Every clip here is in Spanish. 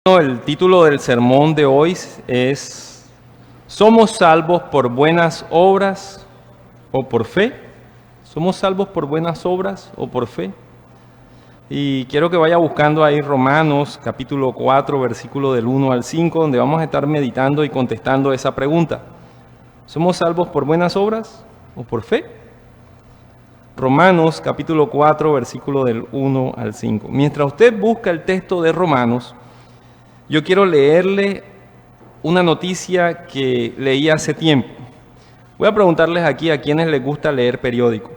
El título del sermón de hoy es ¿Somos salvos por buenas obras o por fe? ¿Somos salvos por buenas obras o por fe? Y quiero que vaya buscando ahí Romanos capítulo 4, versículo del 1 al 5, donde vamos a estar meditando y contestando esa pregunta. ¿Somos salvos por buenas obras o por fe? Romanos capítulo 4, versículo del 1 al 5. Mientras usted busca el texto de Romanos, yo quiero leerle una noticia que leí hace tiempo. Voy a preguntarles aquí a quienes les gusta leer periódico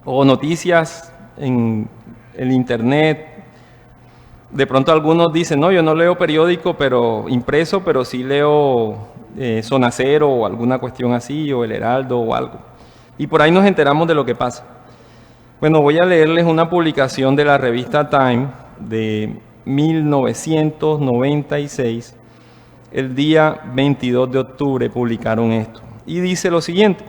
o noticias en el internet. De pronto algunos dicen, no, yo no leo periódico pero impreso, pero sí leo Zona Cero o alguna cuestión así, o El Heraldo o algo. Y por ahí nos enteramos de lo que pasa. Bueno, voy a leerles una publicación de la revista Time de 1996, el día 22 de octubre publicaron esto. Y dice lo siguiente: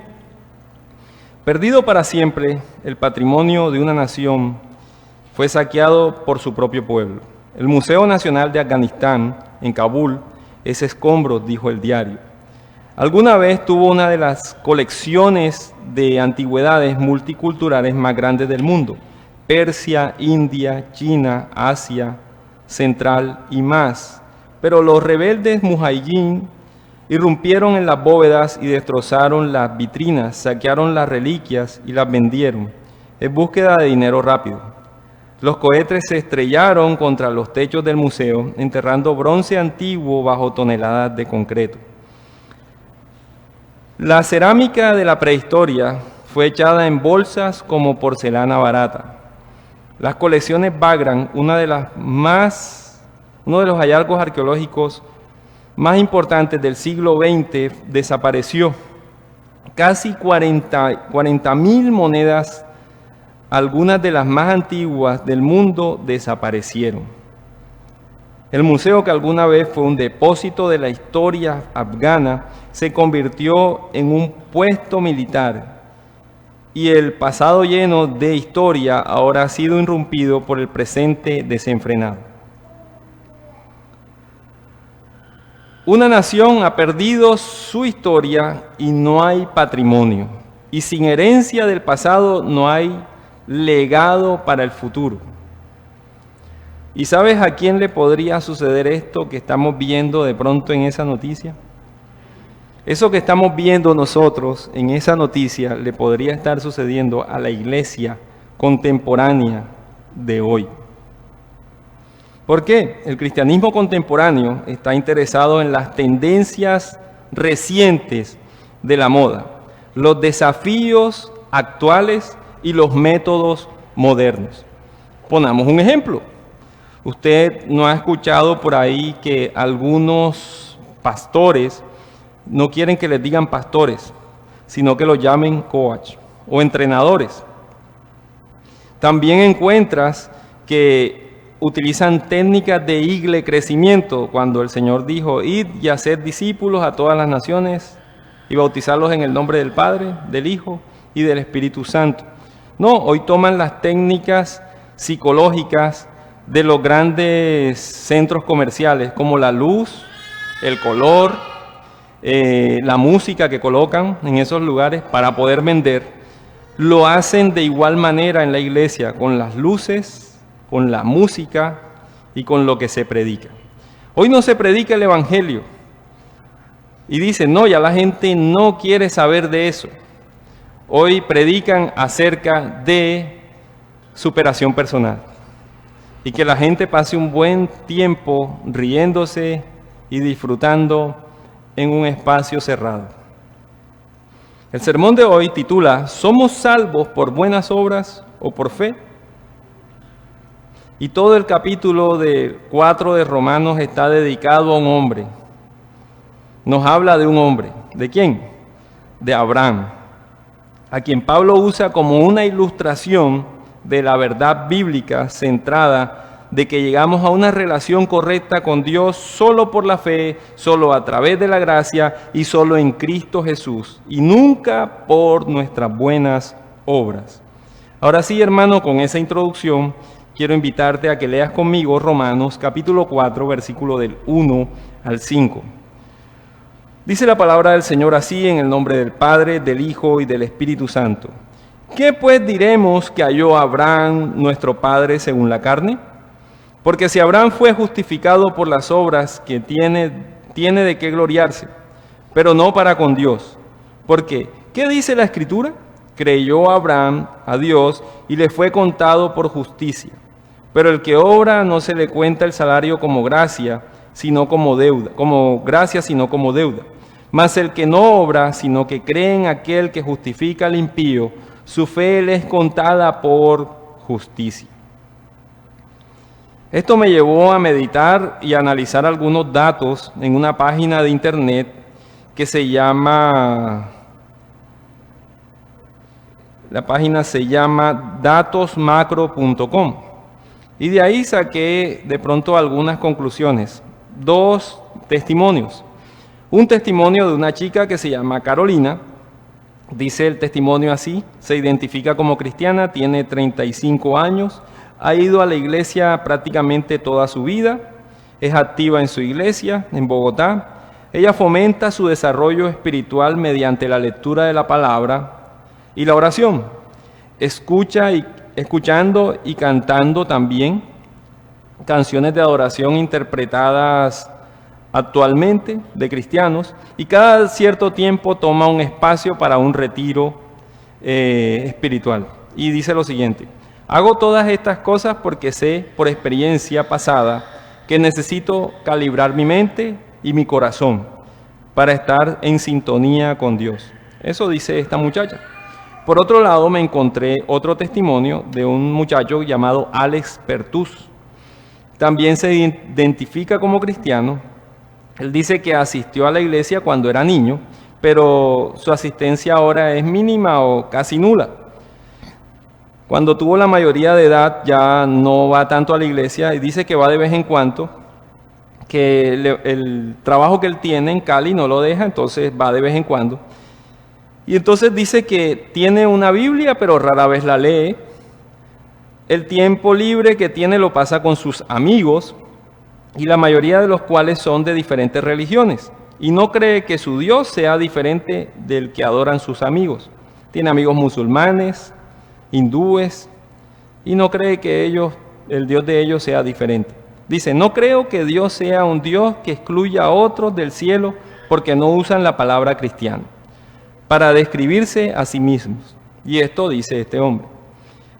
perdido para siempre, el patrimonio de una nación fue saqueado por su propio pueblo. El Museo Nacional de Afganistán, en Kabul, es escombros, dijo el diario. Alguna vez tuvo una de las colecciones de antigüedades multiculturales más grandes del mundo: Persia, India, China, Asia Central y más. Pero los rebeldes mujahidín irrumpieron en las bóvedas y destrozaron las vitrinas, saquearon las reliquias y las vendieron en búsqueda de dinero rápido. Los cohetes se estrellaron contra los techos del museo, enterrando bronce antiguo bajo toneladas de concreto. La cerámica de la prehistoria fue echada en bolsas como porcelana barata. Las colecciones Bagram, uno de los hallazgos arqueológicos más importantes del siglo XX, desapareció. Casi 40.000 monedas, algunas de las más antiguas del mundo, desaparecieron. El museo, que alguna vez fue un depósito de la historia afgana, se convirtió en un puesto militar. Y el pasado lleno de historia ahora ha sido irrumpido por el presente desenfrenado. Una nación ha perdido su historia y no hay patrimonio. Y sin herencia del pasado no hay legado para el futuro. ¿Y sabes a quién le podría suceder esto que estamos viendo de pronto en esa noticia? Eso que estamos viendo nosotros en esa noticia le podría estar sucediendo a la iglesia contemporánea de hoy. ¿Por qué? El cristianismo contemporáneo está interesado en las tendencias recientes de la moda, los desafíos actuales y los métodos modernos. Ponamos un ejemplo. Usted no ha escuchado por ahí que algunos pastores no quieren que les digan pastores, sino que los llamen coach o entrenadores. También encuentras que utilizan técnicas de igle crecimiento, cuando el Señor dijo, id y haced discípulos a todas las naciones y bautizarlos en el nombre del Padre, del Hijo y del Espíritu Santo. No, hoy toman las técnicas psicológicas de los grandes centros comerciales, como la luz, el color, la música que colocan en esos lugares para poder vender. Lo hacen de igual manera en la iglesia, con las luces, con la música y con lo que se predica. Hoy no se predica el evangelio y dicen, no, ya la gente no quiere saber de eso. Hoy predican acerca de superación personal y que la gente pase un buen tiempo riéndose y disfrutando en un espacio cerrado. El sermón de hoy titula ¿Somos salvos por buenas obras o por fe? Y todo el capítulo 4 de Romanos está dedicado a un hombre. Nos habla de un hombre. ¿De quién? De Abraham, a quien Pablo usa como una ilustración de la verdad bíblica centrada de que llegamos a una relación correcta con Dios solo por la fe, solo a través de la gracia y solo en Cristo Jesús, y nunca por nuestras buenas obras. Ahora sí, hermano, con esa introducción, quiero invitarte a que leas conmigo Romanos capítulo 4, versículo del 1 al 5. Dice la palabra del Señor así, en el nombre del Padre, del Hijo y del Espíritu Santo. ¿Qué pues diremos que halló Abraham, nuestro padre, según la carne? Porque si Abraham fue justificado por las obras que tiene de qué gloriarse, pero no para con Dios. Porque, ¿qué dice la Escritura? Creyó Abraham a Dios y le fue contado por justicia. Pero el que obra no se le cuenta el salario como gracia, sino como deuda, como gracia, sino como deuda. Mas el que no obra, sino que cree en aquel que justifica al impío, su fe le es contada por justicia. Esto me llevó a meditar y a analizar algunos datos en una página de internet que se llama, la página se llama datosmacro.com. Y de ahí saqué de pronto algunas conclusiones. 2 testimonios. Un testimonio de una chica que se llama Carolina. Dice el testimonio así: se identifica como cristiana, tiene 35 años, ha ido a la iglesia prácticamente toda su vida, es activa en su iglesia en Bogotá. Ella fomenta su desarrollo espiritual mediante la lectura de la palabra y la oración. Escuchando y cantando también canciones de adoración interpretadas actualmente de cristianos, y cada cierto tiempo toma un espacio para un retiro espiritual. Y dice lo siguiente: hago todas estas cosas porque sé por experiencia pasada que necesito calibrar mi mente y mi corazón para estar en sintonía con Dios. Eso dice esta muchacha. Por otro lado, me encontré otro testimonio de un muchacho llamado Alex Pertus. También se identifica como cristiano. Él dice que asistió a la iglesia cuando era niño, pero su asistencia ahora es mínima o casi nula. Cuando tuvo la mayoría de edad ya no va tanto a la iglesia y dice que va de vez en cuando, que el trabajo que él tiene en Cali no lo deja, entonces va de vez en cuando. Y entonces dice que tiene una Biblia, pero rara vez la lee. El tiempo libre que tiene lo pasa con sus amigos, y la mayoría de los cuales son de diferentes religiones, y no cree que su Dios sea diferente del que adoran sus amigos. Tiene amigos musulmanes, hindúes, y no cree que el Dios de ellos sea diferente. Dice: no creo que Dios sea un Dios que excluya a otros del cielo porque no usan la palabra cristiana para describirse a sí mismos. Y esto dice este hombre.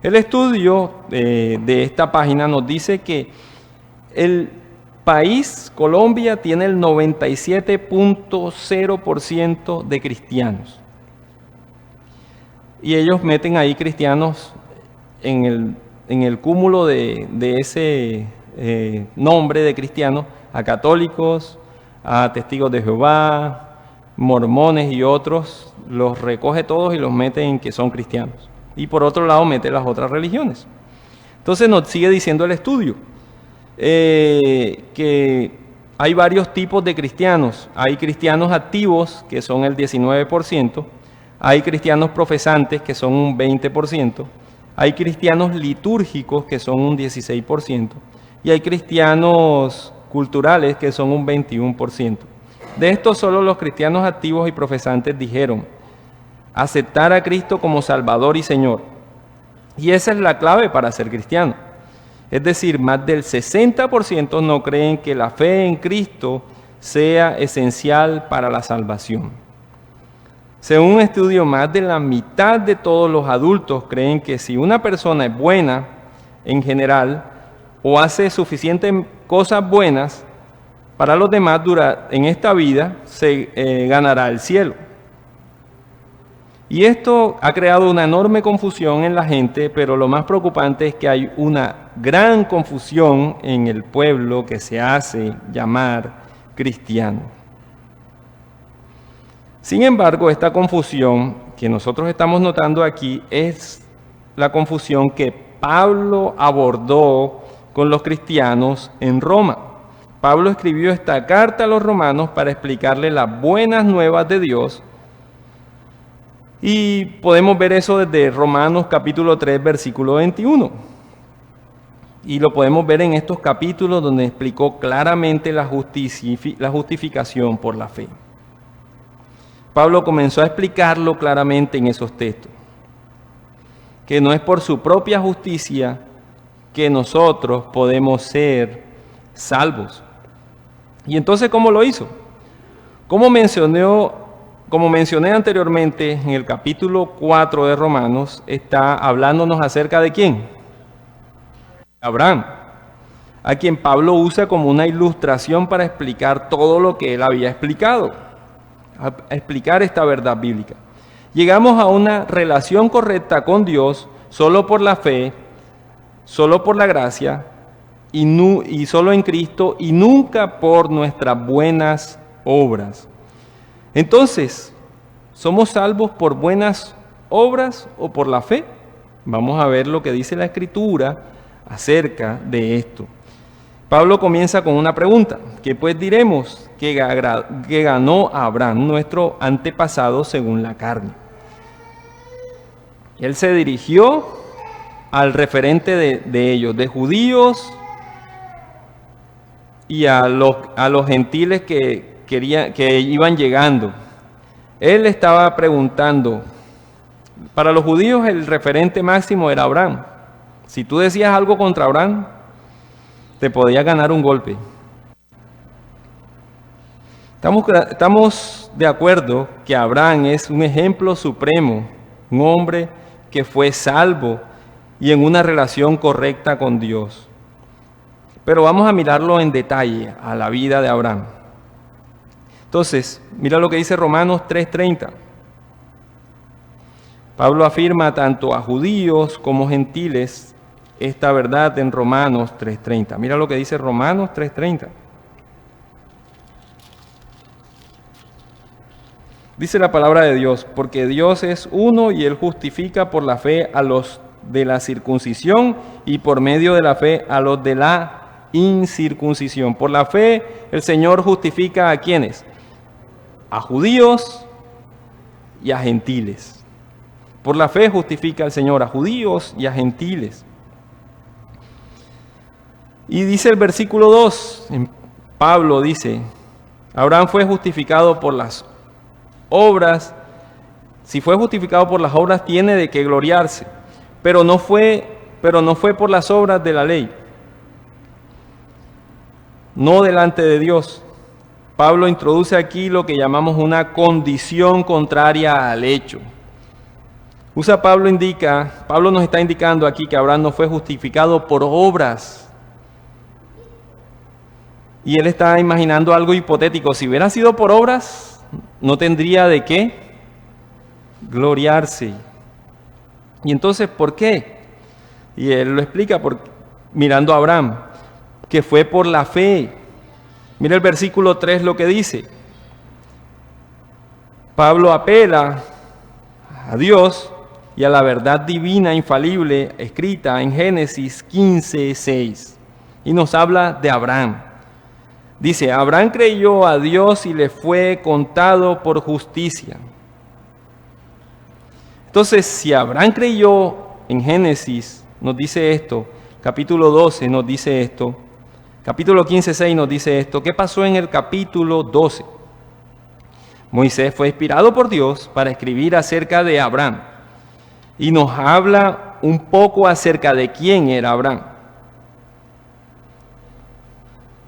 El estudio de esta página nos dice que el país, Colombia, tiene el 97.0% de cristianos. Y ellos meten ahí cristianos en el cúmulo de ese nombre de cristianos, a católicos, a testigos de Jehová, mormones y otros, los recoge todos y los mete en que son cristianos. Y por otro lado mete las otras religiones. Entonces nos sigue diciendo el estudio que hay varios tipos de cristianos. Hay cristianos activos, que son el 19%, hay cristianos profesantes, que son un 20%, hay cristianos litúrgicos, que son un 16%, y hay cristianos culturales, que son un 21%. De estos, solo los cristianos activos y profesantes dijeron aceptar a Cristo como Salvador y Señor. Y esa es la clave para ser cristiano. Es decir, más del 60% no creen que la fe en Cristo sea esencial para la salvación. Según un estudio, más de la mitad de todos los adultos creen que si una persona es buena en general o hace suficientes cosas buenas para los demás en esta vida, se ganará el cielo. Y esto ha creado una enorme confusión en la gente, pero lo más preocupante es que hay una gran confusión en el pueblo que se hace llamar cristiano. Sin embargo, esta confusión que nosotros estamos notando aquí es la confusión que Pablo abordó con los cristianos en Roma. Pablo escribió esta carta a los romanos para explicarles las buenas nuevas de Dios. Y podemos ver eso desde Romanos capítulo 3, versículo 21. Y lo podemos ver en estos capítulos donde explicó claramente la justificación por la fe. Pablo comenzó a explicarlo claramente en esos textos, que no es por su propia justicia que nosotros podemos ser salvos. Y entonces, ¿cómo lo hizo? Como mencioné anteriormente, en el capítulo 4 de Romanos, está hablándonos acerca de ¿quién? Abraham, a quien Pablo usa como una ilustración para explicar todo lo que él había explicado, a explicar esta verdad bíblica. Llegamos a una relación correcta con Dios solo por la fe, solo por la gracia y solo en Cristo y nunca por nuestras buenas obras. Entonces, ¿somos salvos por buenas obras o por la fe? Vamos a ver lo que dice la Escritura acerca de esto. Pablo comienza con una pregunta. ¿Qué pues diremos que ganó Abraham, nuestro antepasado según la carne? Él se dirigió al referente de ellos, de judíos y a los gentiles que iban llegando. Él estaba preguntando. Para los judíos el referente máximo era Abraham. Si tú decías algo contra Abraham, te podías ganar un golpe. Estamos de acuerdo que Abraham es un ejemplo supremo, un hombre que fue salvo y en una relación correcta con Dios. Pero vamos a mirarlo en detalle a la vida de Abraham. Entonces, mira lo que dice Romanos 3:30. Pablo afirma tanto a judíos como gentiles esta verdad en Romanos 3:30. Mira lo que dice Romanos 3:30. Dice la palabra de Dios, porque Dios es uno y Él justifica por la fe a los de la circuncisión y por medio de la fe a los de la incircuncisión. Por la fe el Señor justifica ¿a quiénes? A judíos y a gentiles. Por la fe justifica el Señor a judíos y a gentiles. Y dice el versículo 2, Pablo dice, Abraham fue justificado por las obras. Si fue justificado por las obras, tiene de qué gloriarse, pero no fue por las obras de la ley, no delante de Dios. Pablo introduce aquí lo que llamamos una condición contraria al hecho. Pablo nos está indicando aquí que Abraham no fue justificado por obras. Y él está imaginando algo hipotético. Si hubiera sido por obras, no tendría de qué gloriarse. Y entonces, ¿por qué? Y él lo explica mirando a Abraham, que fue por la fe. Mira el versículo 3 lo que dice. Pablo apela a Dios y a la verdad divina infalible escrita en Génesis 15:6. Y nos habla de Abraham. Dice, Abraham creyó a Dios y le fue contado por justicia. Entonces, si Abraham creyó en Génesis, nos dice esto, capítulo 12 nos dice esto, capítulo 15:6 nos dice esto, ¿qué pasó en el capítulo 12? Moisés fue inspirado por Dios para escribir acerca de Abraham y nos habla un poco acerca de quién era Abraham.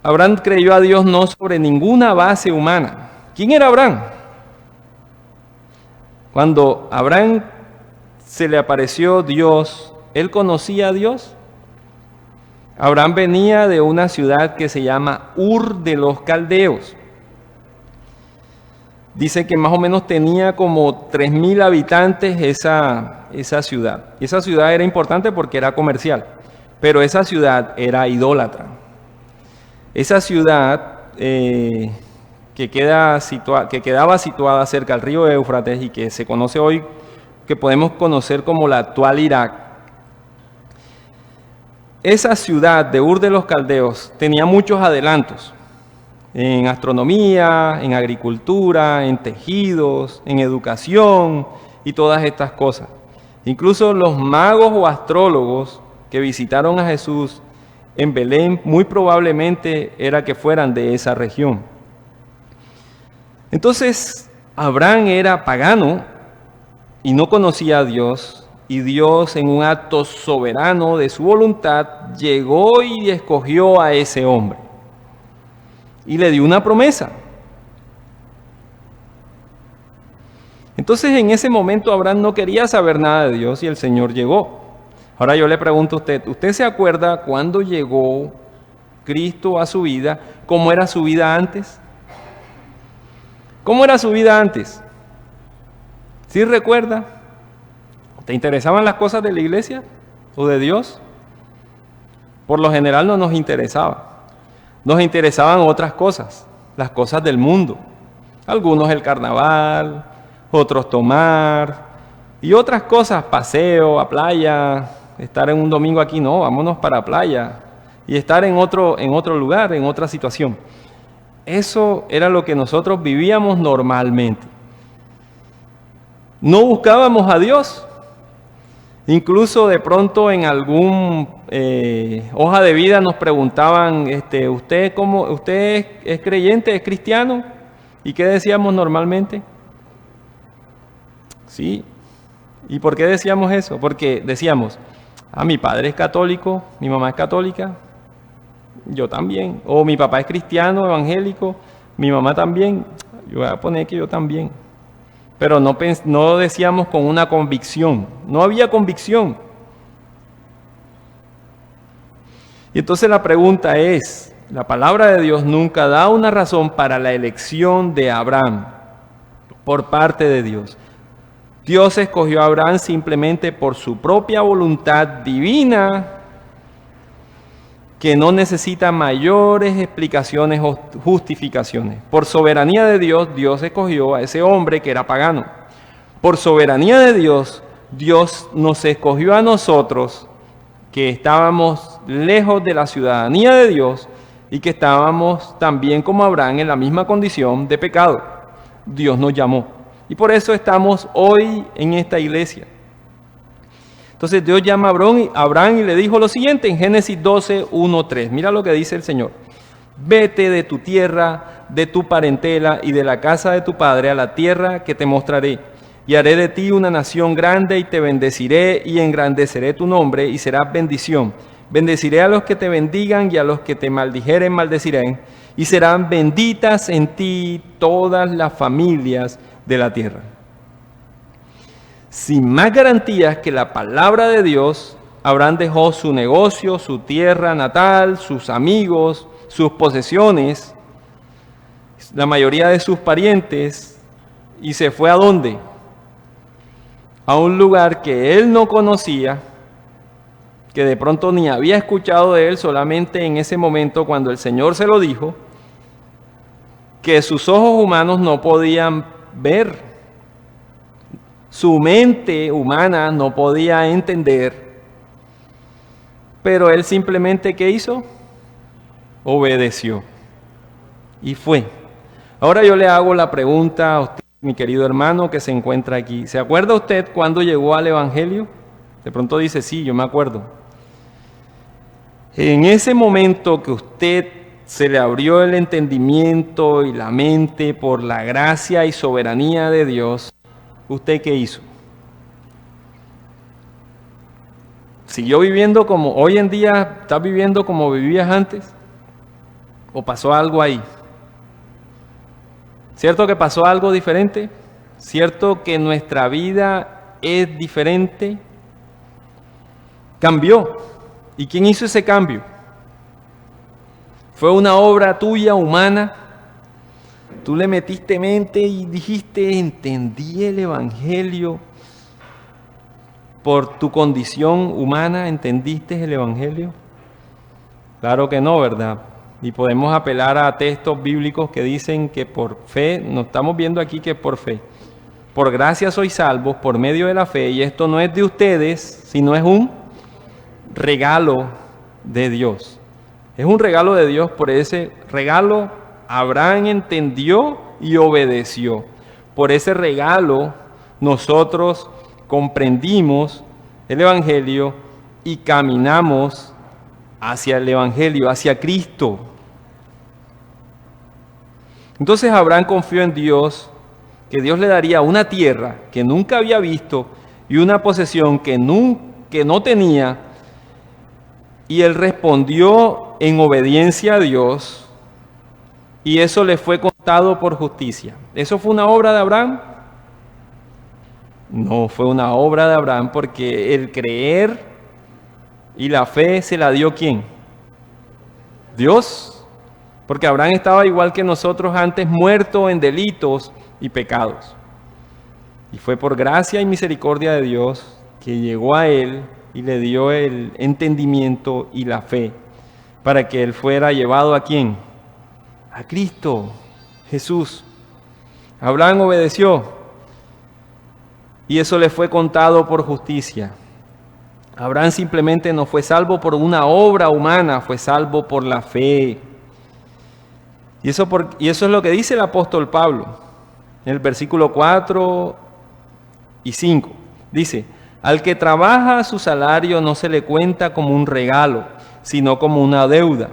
Abraham creyó a Dios no sobre ninguna base humana. ¿Quién era Abraham? Cuando a Abraham se le apareció Dios, ¿él conocía a Dios? Abraham venía de una ciudad que se llama Ur de los Caldeos. Dice que más o menos tenía como 3,000 habitantes esa ciudad. Y esa ciudad era importante porque era comercial, pero esa ciudad era idólatra. Esa ciudad que quedaba situada cerca del río Éufrates y que se conoce hoy, que podemos conocer como la actual Irak. Esa ciudad de Ur de los Caldeos tenía muchos adelantos en astronomía, en agricultura, en tejidos, en educación y todas estas cosas. Incluso los magos o astrólogos que visitaron a Jesús en Belén, muy probablemente era que fueran de esa región. Entonces, Abraham era pagano y no conocía a Dios, y Dios, en un acto soberano de su voluntad, llegó y escogió a ese hombre y le dio una promesa. Entonces, en ese momento Abraham no quería saber nada de Dios y el Señor llegó. Ahora yo le pregunto a usted, ¿usted se acuerda cuando llegó Cristo a su vida? ¿Cómo era su vida antes? ¿Cómo era su vida antes? ¿Sí recuerda? ¿Te interesaban las cosas de la iglesia o de Dios? Por lo general no nos interesaba. Nos interesaban otras cosas, las cosas del mundo. Algunos el carnaval, otros tomar y otras cosas, paseo a playa, estar en un domingo aquí, no, vámonos para playa y estar en otro lugar, en otra situación. Eso era lo que nosotros vivíamos normalmente. No buscábamos a Dios. Incluso de pronto en algún hoja de vida nos preguntaban, ¿usted es creyente, es cristiano? ¿Y qué decíamos normalmente? Sí. ¿Y por qué decíamos eso? Porque decíamos, mi padre es católico, mi mamá es católica, yo también. O mi papá es cristiano, evangélico, mi mamá también, yo voy a poner que yo también. Pero no decíamos con una convicción, no había convicción. Y entonces la pregunta es, la palabra de Dios nunca da una razón para la elección de Abraham por parte de Dios. Dios escogió a Abraham simplemente por su propia voluntad divina, que no necesita mayores explicaciones o justificaciones. Por soberanía de Dios, Dios escogió a ese hombre que era pagano. Por soberanía de Dios, Dios nos escogió a nosotros, que estábamos lejos de la ciudadanía de Dios y que estábamos también como Abraham en la misma condición de pecado. Dios nos llamó. Y por eso estamos hoy en esta iglesia. Entonces Dios llama a Abraham y le dijo lo siguiente en Génesis 12, 1, 3. Mira lo que dice el Señor. Vete de tu tierra, de tu parentela y de la casa de tu padre a la tierra que te mostraré. Y haré de ti una nación grande y te bendeciré y engrandeceré tu nombre y serás bendición. Bendeciré a los que te bendigan y a los que te maldijeren maldeciré. Y serán benditas en ti todas las familias de la tierra. Sin más garantías que la palabra de Dios, Abraham dejó su negocio, su tierra natal, sus amigos, sus posesiones, la mayoría de sus parientes, y se fue ¿a dónde? A un lugar que él no conocía, que de pronto ni había escuchado de él, solamente en ese momento cuando el Señor se lo dijo, que sus ojos humanos no podían ver. Su mente humana no podía entender, pero él simplemente, ¿qué hizo? Obedeció y fue. Ahora yo le hago la pregunta a usted, mi querido hermano que se encuentra aquí. ¿Se acuerda usted cuando llegó al Evangelio? De pronto dice, sí, yo me acuerdo. En ese momento que usted se le abrió el entendimiento y la mente por la gracia y soberanía de Dios, ¿usted qué hizo? ¿Siguió viviendo como hoy en día estás viviendo como vivías antes? ¿O pasó algo ahí? ¿Cierto que pasó algo diferente? ¿Cierto que nuestra vida es diferente? Cambió. ¿Y quién hizo ese cambio? ¿Fue una obra tuya, humana? Tú le metiste mente y dijiste, entendí el Evangelio. Por tu condición humana, ¿entendiste el Evangelio? Claro que no, ¿verdad? Y podemos apelar a textos bíblicos que dicen que por fe, nos estamos viendo aquí que por fe. Por gracia sois salvos por medio de la fe, y esto no es de ustedes, sino es un regalo de Dios. Es un regalo de Dios. Por ese regalo Abraham entendió y obedeció. Por ese regalo nosotros comprendimos el Evangelio y caminamos hacia el Evangelio, hacia Cristo. Entonces Abraham confió en Dios, que Dios le daría una tierra que nunca había visto y una posesión que no tenía, y él respondió en obediencia a Dios, y eso le fue contado por justicia. ¿Eso fue una obra de Abraham? No fue una obra de Abraham, porque el creer y la fe se la dio ¿quién? Dios. Porque Abraham estaba igual que nosotros antes, muerto en delitos y pecados. Y fue por gracia y misericordia de Dios que llegó a él y le dio el entendimiento y la fe para que él fuera llevado ¿a quién? A Cristo, Jesús. Abraham obedeció y eso le fue contado por justicia. Abraham simplemente no fue salvo por una obra humana, fue salvo por la fe. Y eso es lo que dice el apóstol Pablo en el versículo 4 y 5. Dice, al que trabaja su salario no se le cuenta como un regalo, sino como una deuda.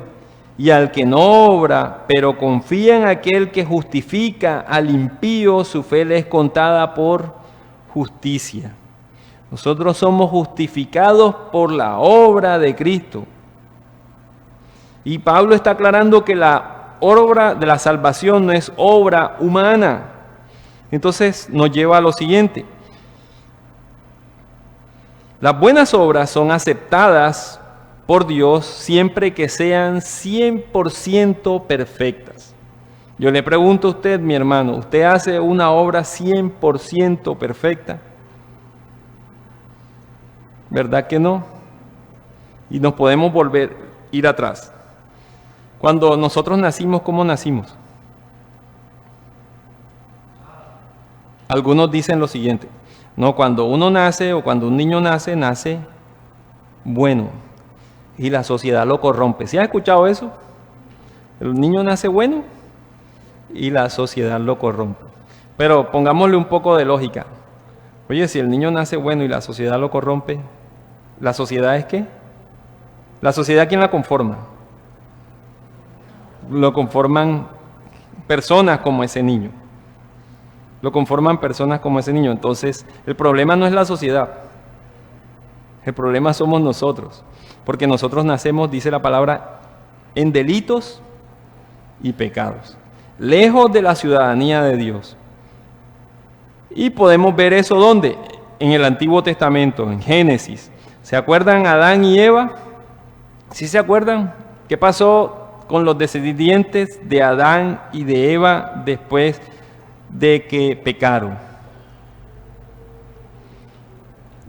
Y al que no obra, pero confía en aquel que justifica al impío, su fe le es contada por justicia. Nosotros somos justificados por la obra de Cristo. Y Pablo está aclarando que la obra de la salvación no es obra humana. Entonces nos lleva a lo siguiente. Las buenas obras son aceptadas por Dios siempre que sean 100% perfectas. Yo le pregunto a usted, mi hermano, ¿usted hace una obra 100% perfecta? ¿Verdad que no? Y nos podemos ir atrás. Cuando nosotros nacimos, ¿cómo nacimos? Algunos dicen lo siguiente, no, cuando uno nace o cuando un niño nace, nace bueno y la sociedad lo corrompe. ¿Sí has escuchado eso? El niño nace bueno y la sociedad lo corrompe. Pero pongámosle un poco de lógica. Oye, si el niño nace bueno y la sociedad lo corrompe, ¿la sociedad es qué? ¿La sociedad quién la conforma? Lo conforman personas como ese niño. Lo conforman personas como ese niño. Entonces, el problema no es la sociedad. El problema somos nosotros. Porque nosotros nacemos, dice la palabra, en delitos y pecados. Lejos de la ciudadanía de Dios. Y podemos ver eso ¿dónde? En el Antiguo Testamento, en Génesis. ¿Se acuerdan Adán y Eva? ¿Sí se acuerdan? ¿Qué pasó con los descendientes de Adán y de Eva después de que pecaron?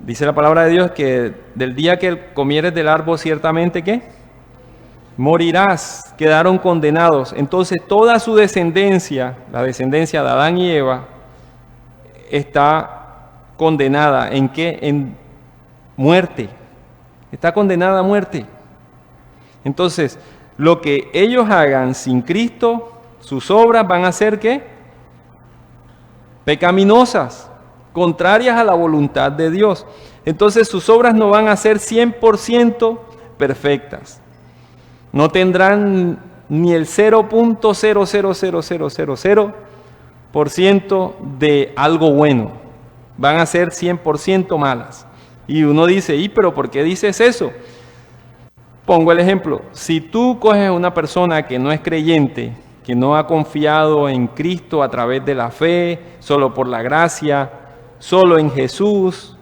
Dice la palabra de Dios que del día que comieres del árbol ciertamente ¿qué? Morirás. Quedaron condenados. Entonces toda su descendencia, la descendencia de Adán y Eva, está condenada. ¿En qué? En muerte. Está condenada a muerte. Entonces, lo que ellos hagan sin Cristo, sus obras van a ser ¿qué? Pecaminosas, contrarias a la voluntad de Dios. Entonces sus obras no van a ser 100% perfectas. No tendrán ni el 0.00000% de algo bueno. Van a ser 100% malas. Y uno dice, ¿y pero por qué dices eso? Pongo el ejemplo. Si tú coges a una persona que no es creyente, que no ha confiado en Cristo a través de la fe, solo por la gracia, solo en Jesús,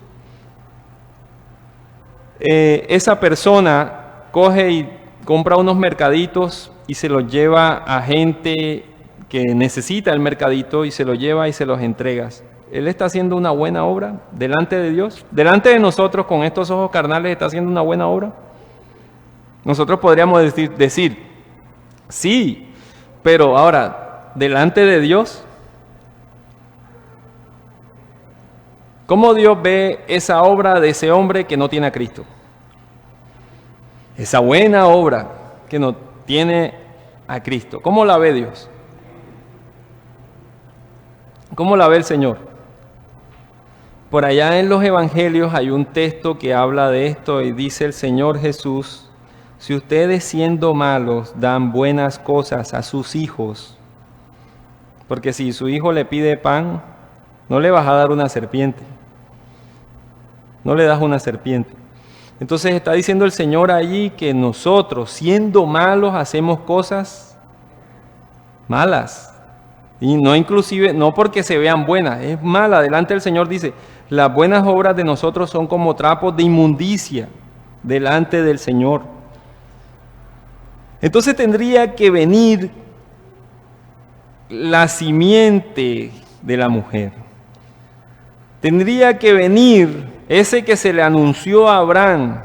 esa persona coge y compra unos mercaditos y se los lleva a gente que necesita el mercadito y se los lleva y se los entregas. ¿Él está haciendo una buena obra delante de Dios? Delante de nosotros, con estos ojos carnales, ¿está haciendo una buena obra? Nosotros podríamos decir, sí, pero ahora, delante de Dios, ¿cómo Dios ve esa obra de ese hombre que no tiene a Cristo? Esa buena obra que no tiene a Cristo. ¿Cómo la ve Dios? ¿Cómo la ve el Señor? Por allá en los evangelios hay un texto que habla de esto y dice el Señor Jesús, si ustedes siendo malos dan buenas cosas a sus hijos, porque si su hijo le pide pan, no le vas a dar una serpiente, no le das una serpiente. Entonces está diciendo el Señor allí que nosotros, siendo malos, hacemos cosas malas. Y no inclusive, no porque se vean buenas, es mala. Delante del Señor dice, las buenas obras de nosotros son como trapos de inmundicia delante del Señor. Entonces tendría que venir la simiente de la mujer. Tendría que venir ese que se le anunció a Abraham,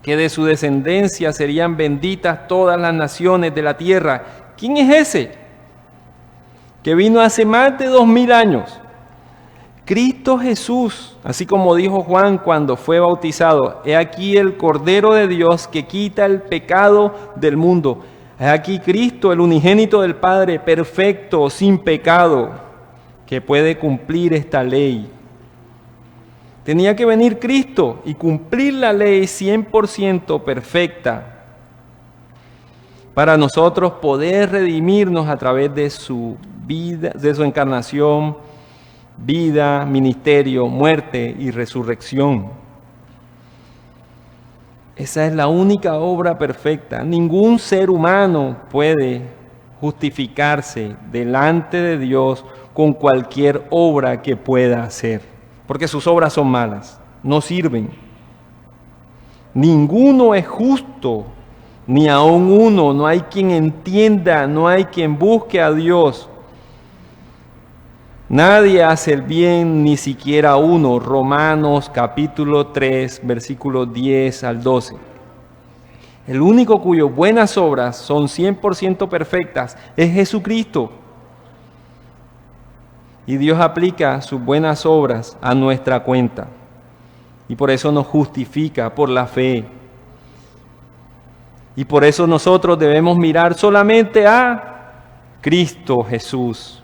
que de su descendencia serían benditas todas las naciones de la tierra. ¿Quién es ese? Que vino hace más de 2000 años. Cristo Jesús, así como dijo Juan cuando fue bautizado, he aquí el Cordero de Dios que quita el pecado del mundo. He aquí Cristo, el unigénito del Padre, perfecto, sin pecado, que puede cumplir esta ley. Tenía que venir Cristo y cumplir la ley 100% perfecta para nosotros poder redimirnos a través de su vida, de su encarnación, vida, ministerio, muerte y resurrección. Esa es la única obra perfecta. Ningún ser humano puede justificarse delante de Dios con cualquier obra que pueda hacer, porque sus obras son malas, no sirven. Ninguno es justo, ni aun uno, no hay quien entienda, no hay quien busque a Dios. Nadie hace el bien, ni siquiera uno. Romanos capítulo 3, versículos 10 al 12. El único cuyas buenas obras son 100% perfectas es Jesucristo. Y Dios aplica sus buenas obras a nuestra cuenta. Y por eso nos justifica por la fe. Y por eso nosotros debemos mirar solamente a Cristo Jesús.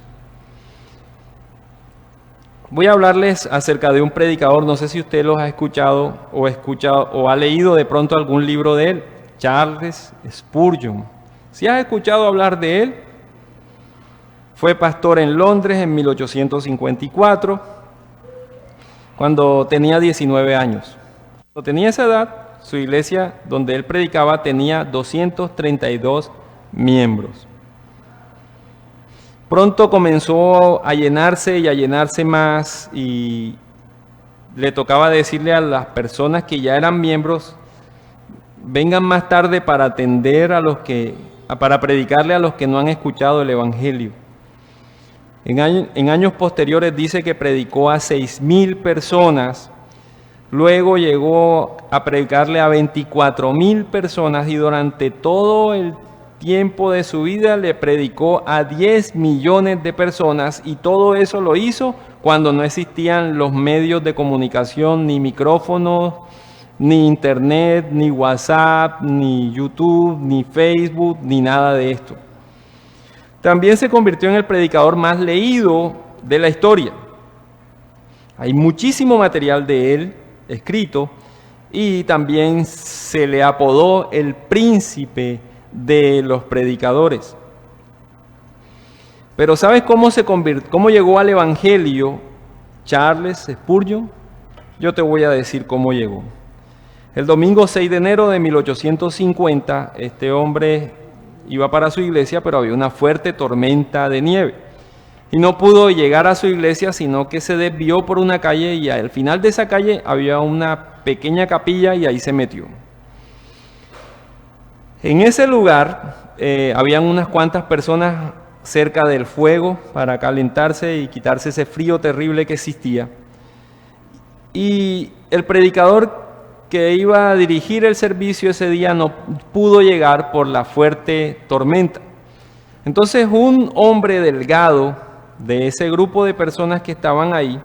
Voy a hablarles acerca de un predicador, no sé si usted los ha escuchado o ha leído de pronto algún libro de él, Charles Spurgeon. ¿Sí has escuchado hablar de él? Fue pastor en Londres en 1854, cuando tenía 19 años. Cuando tenía esa edad, su iglesia donde él predicaba tenía 232 miembros. Pronto comenzó a llenarse y a llenarse más y le tocaba decirle a las personas que ya eran miembros, vengan más tarde para atender para predicarle a los que no han escuchado el Evangelio. En años posteriores dice que predicó a 6,000 personas, luego llegó a predicarle a 24,000 personas y durante todo el tiempo de su vida le predicó a 10 millones de personas y todo eso lo hizo cuando no existían los medios de comunicación, ni micrófonos, ni internet, ni WhatsApp, ni YouTube, ni Facebook, ni nada de esto. También se convirtió en el predicador más leído de la historia. Hay muchísimo material de él escrito y también se le apodó el príncipe de los predicadores. Pero ¿sabes cómo llegó al Evangelio Charles Spurgeon? Yo te voy a decir cómo llegó. El domingo 6 de enero de 1850, este hombre iba para su iglesia, pero había una fuerte tormenta de nieve. Y no pudo llegar a su iglesia, sino que se desvió por una calle y al final de esa calle había una pequeña capilla y ahí se metió. En ese lugar habían unas cuantas personas cerca del fuego para calentarse y quitarse ese frío terrible que existía. Y el predicador que iba a dirigir el servicio ese día no pudo llegar por la fuerte tormenta. Entonces un hombre delgado de ese grupo de personas que estaban ahí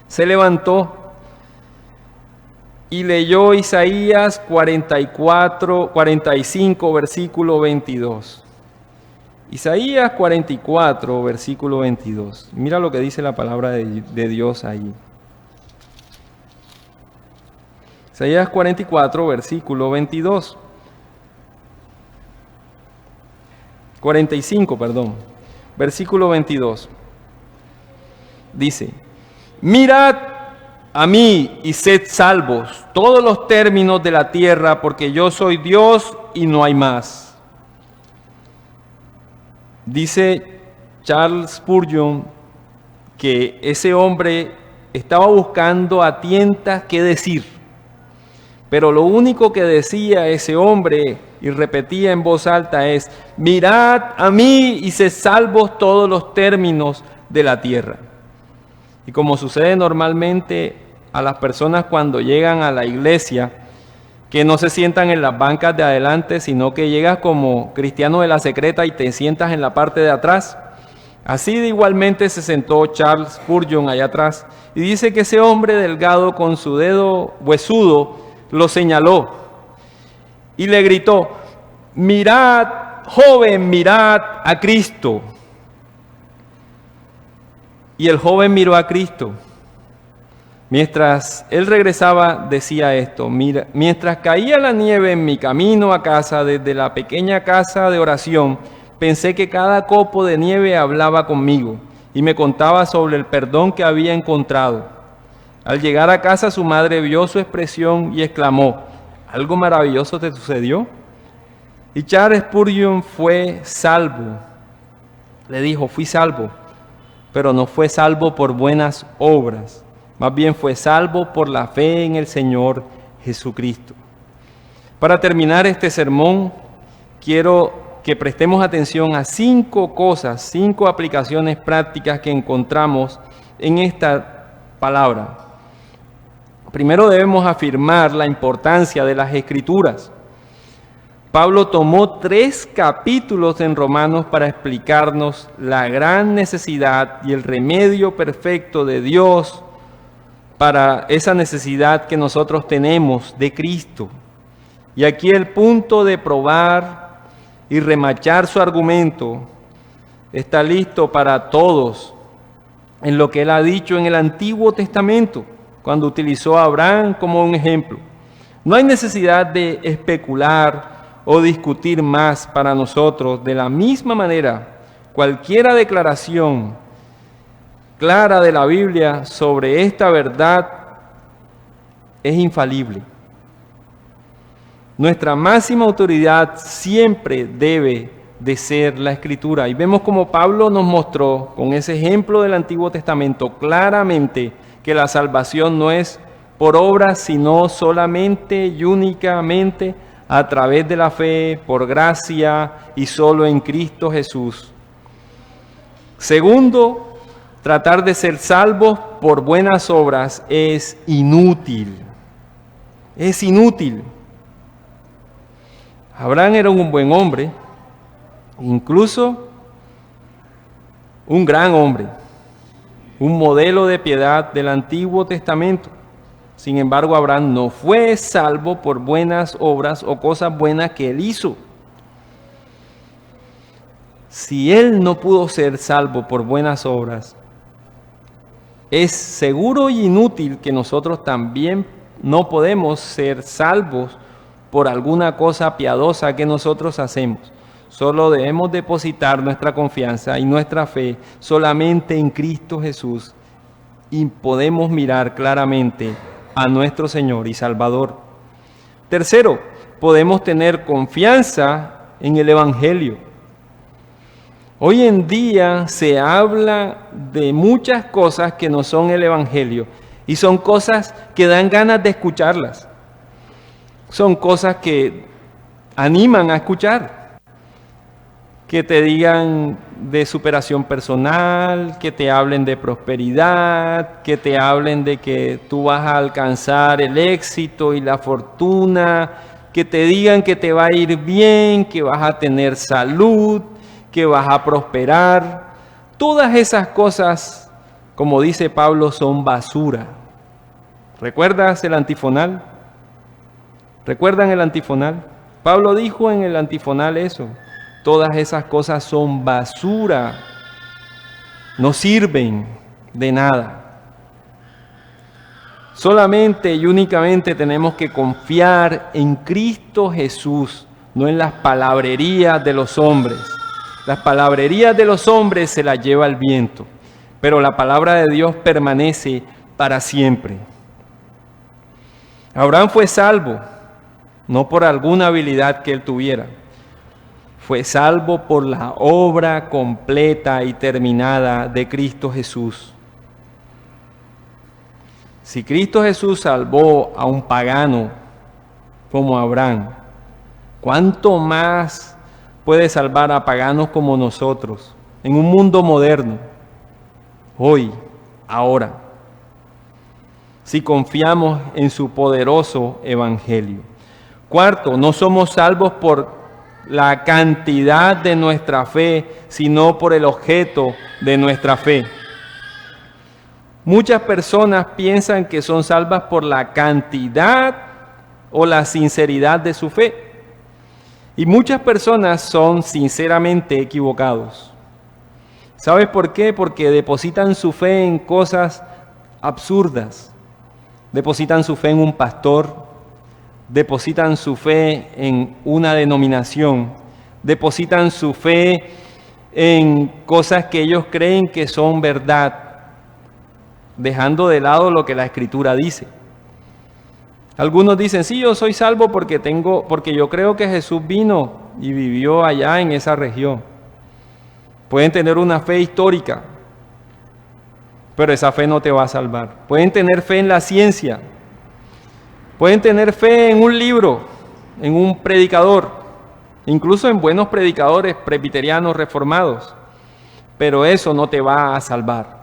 se levantó y leyó Isaías 45, versículo 22. Isaías 44, versículo 22. Mira lo que dice la palabra de Dios ahí. Isaías 44, versículo 22. 45, perdón. Versículo 22. Dice: mirad a mí y sed salvos todos los términos de la tierra, porque yo soy Dios y no hay más. Dice Charles Spurgeon que ese hombre estaba buscando a tientas qué decir, pero lo único que decía ese hombre y repetía en voz alta es: mirad a mí y sed salvos todos los términos de la tierra. Y como sucede normalmente a las personas cuando llegan a la iglesia, que no se sientan en las bancas de adelante, sino que llegas como cristiano de la secreta y te sientas en la parte de atrás. Así de igualmente se sentó Charles Spurgeon allá atrás, y dice que ese hombre delgado con su dedo huesudo lo señaló y le gritó: mirad, joven, mirad a Cristo. Y el joven miró a Cristo. Mientras él regresaba, decía esto: mira, mientras caía la nieve en mi camino a casa, desde la pequeña casa de oración, pensé que cada copo de nieve hablaba conmigo y me contaba sobre el perdón que había encontrado. Al llegar a casa, su madre vio su expresión y exclamó: ¿algo maravilloso te sucedió? Y Charles Spurgeon fue salvo. Le dijo: fui salvo, pero no fue salvo por buenas obras. Más bien fue salvo por la fe en el Señor Jesucristo. Para terminar este sermón, quiero que prestemos atención a 5 cosas, 5 aplicaciones prácticas que encontramos en esta palabra. Primero debemos afirmar la importancia de las Escrituras. Pablo tomó 3 capítulos en Romanos para explicarnos la gran necesidad y el remedio perfecto de Dios para esa necesidad que nosotros tenemos de Cristo. Y aquí el punto de probar y remachar su argumento está listo para todos en lo que él ha dicho en el Antiguo Testamento, cuando utilizó a Abraham como un ejemplo. No hay necesidad de especular o discutir más para nosotros. De la misma manera, cualquier declaración clara de la Biblia sobre esta verdad es infalible. Nuestra máxima autoridad siempre debe de ser la Escritura. Y vemos como Pablo nos mostró con ese ejemplo del Antiguo Testamento claramente que la salvación no es por obras, sino solamente y únicamente a través de la fe, por gracia y solo en Cristo Jesús. Segundo, tratar de ser salvos por buenas obras es inútil. Es inútil. Abraham era un buen hombre, incluso un gran hombre, un modelo de piedad del Antiguo Testamento. Sin embargo, Abraham no fue salvo por buenas obras o cosas buenas que él hizo. Si él no pudo ser salvo por buenas obras, es seguro y inútil que nosotros también no podemos ser salvos por alguna cosa piadosa que nosotros hacemos. Solo debemos depositar nuestra confianza y nuestra fe solamente en Cristo Jesús y podemos mirar claramente a nuestro Señor y Salvador. Tercero, podemos tener confianza en el Evangelio. Hoy en día se habla de muchas cosas que no son el Evangelio y son cosas que dan ganas de escucharlas. Son cosas que animan a escuchar, que te digan de superación personal, que te hablen de prosperidad, que te hablen de que tú vas a alcanzar el éxito y la fortuna, que te digan que te va a ir bien, que vas a tener salud, que vas a prosperar. Todas esas cosas, como dice Pablo, son basura. ¿Recuerdas el antifonal? ¿Recuerdan el antifonal? Pablo dijo en el antifonal eso. Todas esas cosas son basura. No sirven de nada. Solamente y únicamente tenemos que confiar en Cristo Jesús, no en las palabrerías de los hombres. Las palabrerías de los hombres se las lleva el viento, pero la palabra de Dios permanece para siempre. Abraham fue salvo, no por alguna habilidad que él tuviera. Fue salvo por la obra completa y terminada de Cristo Jesús. Si Cristo Jesús salvó a un pagano como Abraham, ¿cuánto más puede salvar a paganos como nosotros en un mundo moderno, hoy, ahora? Si confiamos en su poderoso evangelio. Cuarto, no somos salvos por la cantidad de nuestra fe, sino por el objeto de nuestra fe. Muchas personas piensan que son salvas por la cantidad o la sinceridad de su fe. Y muchas personas son sinceramente equivocados. ¿Sabes por qué? Porque depositan su fe en cosas absurdas. Depositan su fe en un pastor, depositan su fe en una denominación, depositan su fe en cosas que ellos creen que son verdad, dejando de lado lo que la Escritura dice. Algunos dicen, sí, yo soy salvo porque yo creo que Jesús vino y vivió allá en esa región. Pueden tener una fe histórica, pero esa fe no te va a salvar. Pueden tener fe en la ciencia, pueden tener fe en un libro, en un predicador, incluso en buenos predicadores presbiterianos reformados, pero eso no te va a salvar.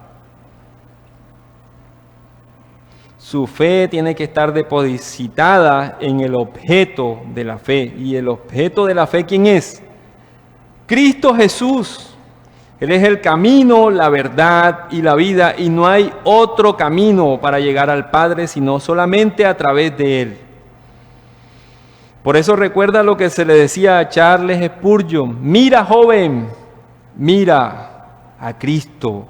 Su fe tiene que estar depositada en el objeto de la fe. ¿Y el objeto de la fe quién es? Cristo Jesús. Él es el camino, la verdad y la vida, y no hay otro camino para llegar al Padre sino solamente a través de Él. Por eso recuerda lo que se le decía a Charles Spurgeon: mira, joven, mira a Cristo.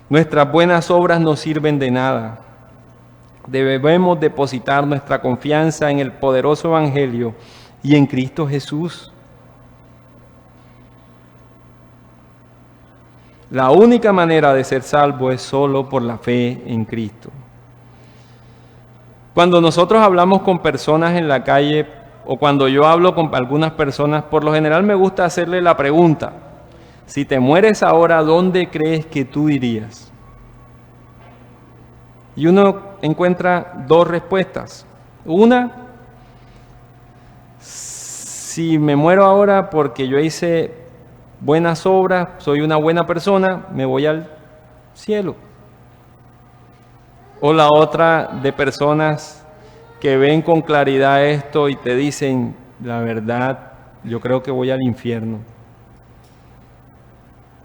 Nuestras buenas obras no sirven de nada. Debemos depositar nuestra confianza en el poderoso Evangelio y en Cristo Jesús. La única manera de ser salvo es solo por la fe en Cristo. Cuando nosotros hablamos con personas en la calle, o cuando yo hablo con algunas personas, por lo general me gusta hacerle la pregunta: si te mueres ahora, ¿dónde crees que tú irías? Y uno encuentra dos respuestas. Una, si me muero ahora porque yo hice buenas obras, soy una buena persona, me voy al cielo. O la otra, de personas que ven con claridad esto y te dicen, la verdad, yo creo que voy al infierno.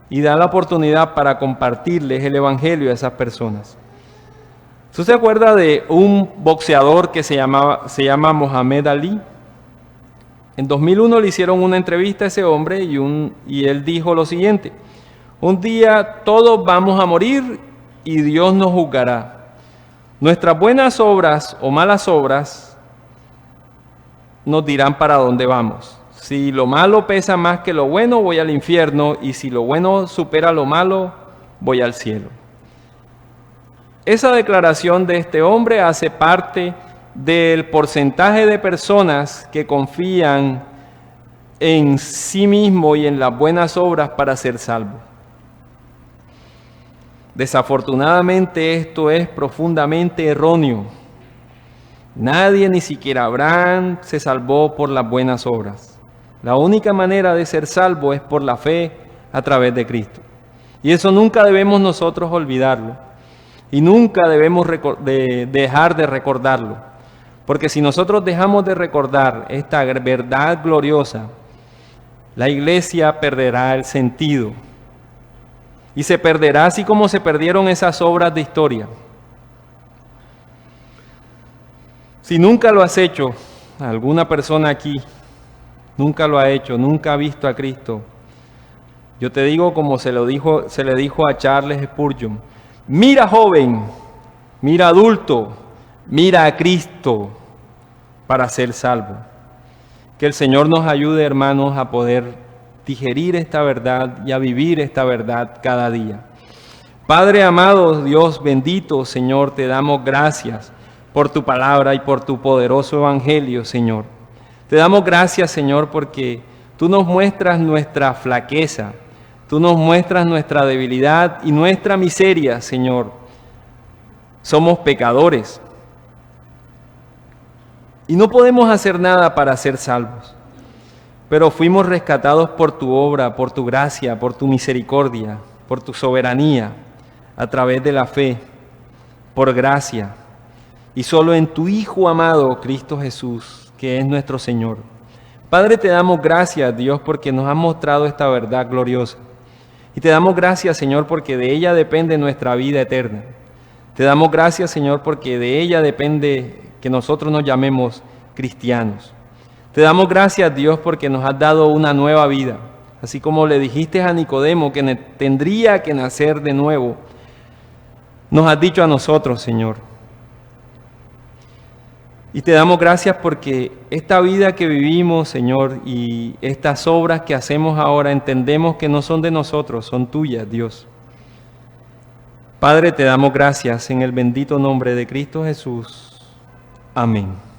Y da la oportunidad para compartirles el Evangelio a esas personas. ¿Usted se acuerda de un boxeador que se llama Mohamed Ali? En 2001 le hicieron una entrevista a ese hombre y él dijo lo siguiente: un día todos vamos a morir y Dios nos juzgará. Nuestras buenas obras o malas obras nos dirán para dónde vamos. Si lo malo pesa más que lo bueno, voy al infierno, y si lo bueno supera lo malo, voy al cielo. Esa declaración de este hombre hace parte del porcentaje de personas que confían en sí mismo y en las buenas obras para ser salvo. Desafortunadamente esto es profundamente erróneo. Nadie, ni siquiera Abraham, se salvó por las buenas obras. La única manera de ser salvo es por la fe a través de Cristo. Y eso nunca debemos nosotros olvidarlo. Y nunca debemos dejar de recordarlo. Porque si nosotros dejamos de recordar esta verdad gloriosa, la iglesia perderá el sentido. Y se perderá así como se perdieron esas obras de historia. Si nunca lo has hecho, alguna persona aquí nunca lo ha hecho, nunca ha visto a Cristo, yo te digo como se le dijo a Charles Spurgeon: Mira, joven, mira, adulto, mira a Cristo para ser salvo. Que el Señor nos ayude, hermanos, a poder digerir esta verdad y a vivir esta verdad cada día. Padre amado, Dios bendito, Señor, te damos gracias por tu palabra y por tu poderoso evangelio, Señor. Te damos gracias, Señor, porque tú nos muestras nuestra flaqueza, tú nos muestras nuestra debilidad y nuestra miseria, Señor. Somos pecadores y no podemos hacer nada para ser salvos, pero fuimos rescatados por tu obra, por tu gracia, por tu misericordia, por tu soberanía, a través de la fe, por gracia, y solo en tu Hijo amado, Cristo Jesús, que es nuestro Señor. Padre, te damos gracias, Dios, porque nos has mostrado esta verdad gloriosa. Y te damos gracias, Señor, porque de ella depende nuestra vida eterna. Te damos gracias, Señor, porque de ella depende que nosotros nos llamemos cristianos. Te damos gracias, Dios, porque nos has dado una nueva vida. Así como le dijiste a Nicodemo que tendría que nacer de nuevo, nos has dicho a nosotros, Señor. Y te damos gracias porque esta vida que vivimos, Señor, y estas obras que hacemos ahora, entendemos que no son de nosotros, son tuyas, Dios. Padre, te damos gracias en el bendito nombre de Cristo Jesús. Amén.